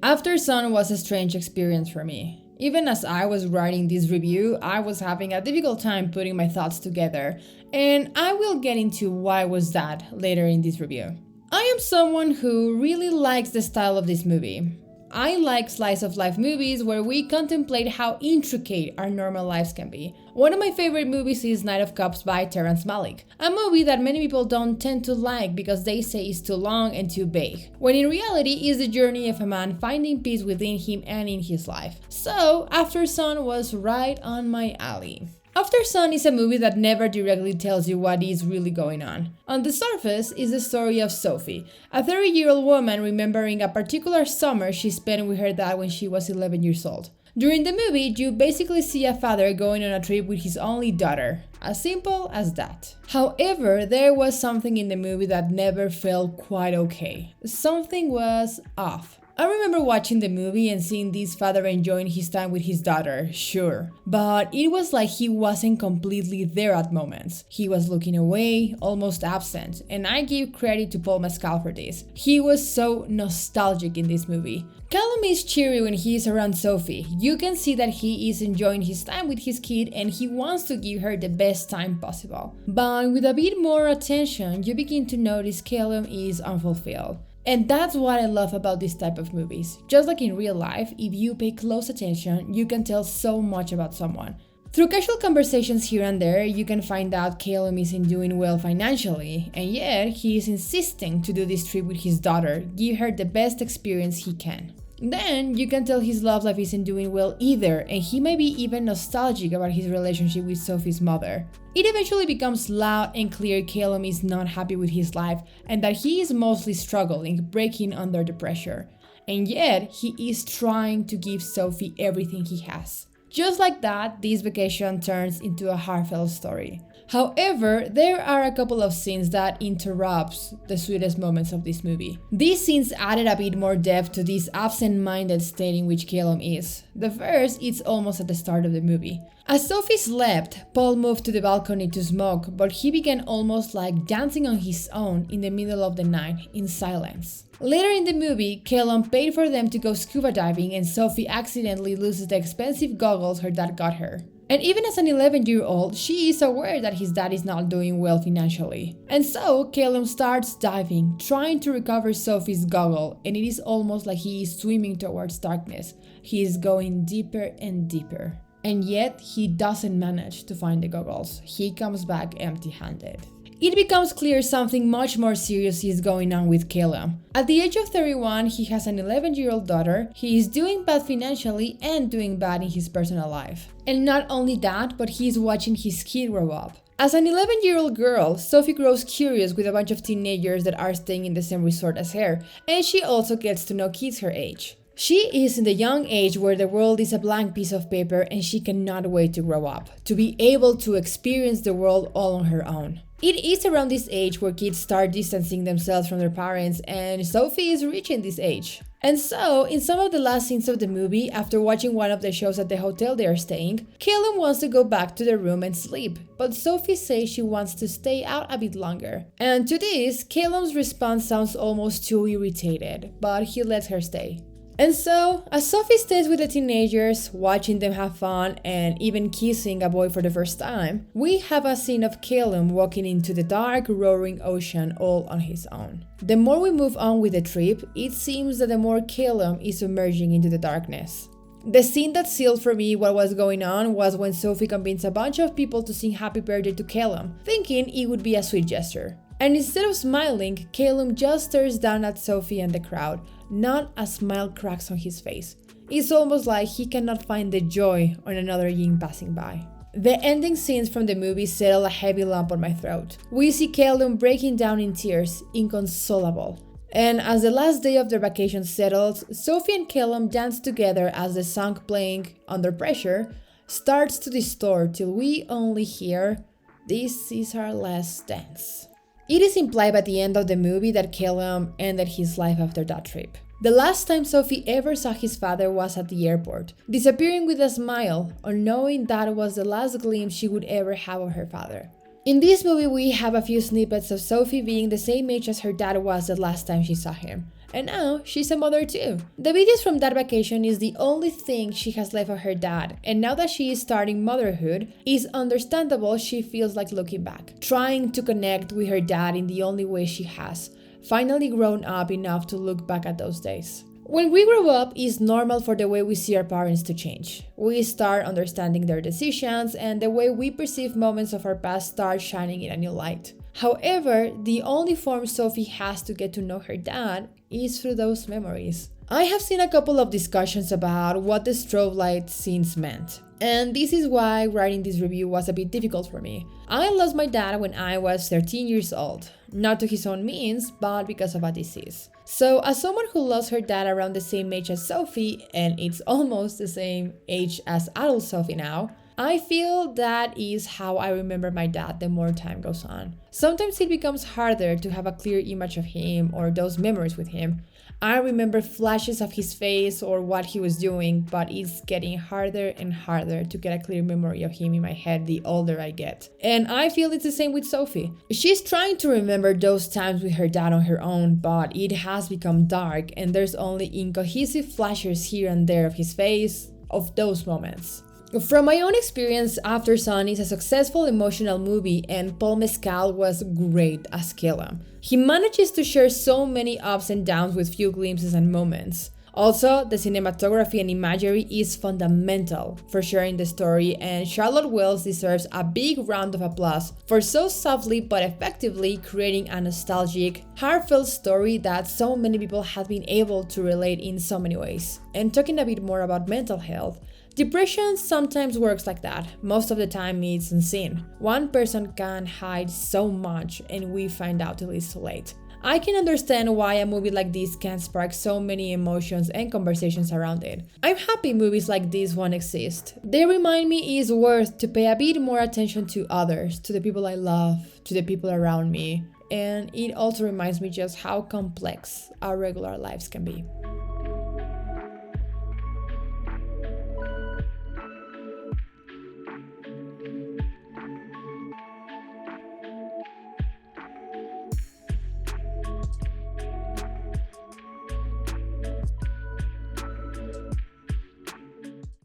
Aftersun was a strange experience for me. Even as I was writing this review, I was having a difficult time putting my thoughts together, and I will get into why was that later in this review. I am someone who really likes the style of this movie. I like slice of life movies where we contemplate how intricate our normal lives can be. One of my favorite movies is Night of Cups by Terrence Malick, a movie that many people don't tend to like because they say it's too long and too vague, when in reality it's the journey of a man finding peace within him and in his life. So, Aftersun was right on my alley. Aftersun is a movie that never directly tells you what is really going on. On the surface is the story of Sophie, a 30-year-old woman remembering a particular summer she spent with her dad when she was 11 years old. During the movie, you basically see a father going on a trip with his only daughter. As simple as that. However, there was something in the movie that never felt quite okay. Something was off. I remember watching the movie and seeing this father enjoying his time with his daughter, sure, but it was like he wasn't completely there at moments. He was looking away, almost absent, and I give credit to Paul Mescal for this. He was so nostalgic in this movie. Calum is cheery when he is around Sophie. You can see that he is enjoying his time with his kid and he wants to give her the best time possible. But with a bit more attention, you begin to notice Calum is unfulfilled. And that's what I love about this type of movies. Just like in real life, if you pay close attention, you can tell so much about someone. Through casual conversations here and there, you can find out Calum isn't doing well financially, and yet he is insisting to do this trip with his daughter, give her the best experience he can. Then you can tell his love life isn't doing well either, and he may be even nostalgic about his relationship with Sophie's mother. It eventually becomes loud and clear Calum is not happy with his life and that he is mostly struggling, breaking under the pressure. And yet, he is trying to give Sophie everything he has. Just like that, this vacation turns into a heartfelt story. However, there are a couple of scenes that interrupts the sweetest moments of this movie. These scenes added a bit more depth to this absent-minded state in which Calum is. The first is almost at the start of the movie. As Sophie slept, Paul moved to the balcony to smoke, but he began almost like dancing on his own in the middle of the night, in silence. Later in the movie, Calum paid for them to go scuba diving and Sophie accidentally loses the expensive goggles her dad got her. And even as an 11-year-old, she is aware that his dad is not doing well financially. And so, Calum starts diving, trying to recover Sophie's goggle, and it is almost like he is swimming towards darkness. He is going deeper and deeper. And yet, he doesn't manage to find the goggles. He comes back empty-handed. It becomes clear something much more serious is going on with Calum. At the age of 31, he has an 11-year-old daughter, he is doing bad financially and doing bad in his personal life. And not only that, but he is watching his kid grow up. As an 11-year-old girl, Sophie grows curious with a bunch of teenagers that are staying in the same resort as her, and she also gets to know kids her age. She is in the young age where the world is a blank piece of paper and she cannot wait to grow up, to be able to experience the world all on her own. It is around this age where kids start distancing themselves from their parents, and Sophie is reaching this age. And so, in some of the last scenes of the movie, after watching one of the shows at the hotel they are staying, Calum wants to go back to the room and sleep, but Sophie says she wants to stay out a bit longer. And to this, Calum's response sounds almost too irritated, but he lets her stay. And so, as Sophie stays with the teenagers, watching them have fun and even kissing a boy for the first time, we have a scene of Calum walking into the dark, roaring ocean all on his own. The more we move on with the trip, it seems that the more Calum is emerging into the darkness. The scene that sealed for me what was going on was when Sophie convinced a bunch of people to sing happy birthday to Calum, thinking it would be a sweet gesture. And instead of smiling, Calum just stares down at Sophie and the crowd. Not a smile cracks on his face. It's almost like he cannot find the joy on another yin passing by. The ending scenes from the movie settle a heavy lump on my throat. We see Calum breaking down in tears, inconsolable. And as the last day of their vacation settles, Sophie and Calum dance together as the song playing Under Pressure starts to distort till we only hear, "This is our last dance." It is implied by the end of the movie that Calum ended his life after that trip. The last time Sophie ever saw his father was at the airport, disappearing with a smile, unknowing that was the last glimpse she would ever have of her father. In this movie, we have a few snippets of Sophie being the same age as her dad was the last time she saw him. And now she's a mother too. The videos from that vacation is the only thing she has left of her dad, and now that she is starting motherhood, it's understandable she feels like looking back, trying to connect with her dad in the only way she has, finally grown up enough to look back at those days. When we grow up, it's normal for the way we see our parents to change. We start understanding their decisions, and the way we perceive moments of our past start shining in a new light. However, the only form Sophie has to get to know her dad is through those memories. I have seen a couple of discussions about what the strobe light scenes meant, and this is why writing this review was a bit difficult for me. I lost my dad when I was 13 years old, not to his own means, but because of a disease. So, as someone who lost her dad around the same age as Sophie, and it's almost the same age as adult Sophie now, I feel that is how I remember my dad the more time goes on. Sometimes it becomes harder to have a clear image of him or those memories with him. I remember flashes of his face or what he was doing, but it's getting harder and harder to get a clear memory of him in my head the older I get. And I feel it's the same with Sophie. She's trying to remember those times with her dad on her own, but it has become dark and there's only incohesive flashes here and there of his face, of those moments. From my own experience, Aftersun is a successful emotional movie and Paul Mescal was great as Calum. He manages to share so many ups and downs with few glimpses and moments. Also, the cinematography and imagery is fundamental for sharing the story, and Charlotte Wells deserves a big round of applause for so softly but effectively creating a nostalgic, heartfelt story that so many people have been able to relate in so many ways. And talking a bit more about mental health, depression sometimes works like that. Most of the time it's unseen. One person can hide so much and we find out till it's too late. I can understand why a movie like this can spark so many emotions and conversations around it. I'm happy movies like this one exist. They remind me it's worth to pay a bit more attention to others, to the people I love, to the people around me. And it also reminds me just how complex our regular lives can be.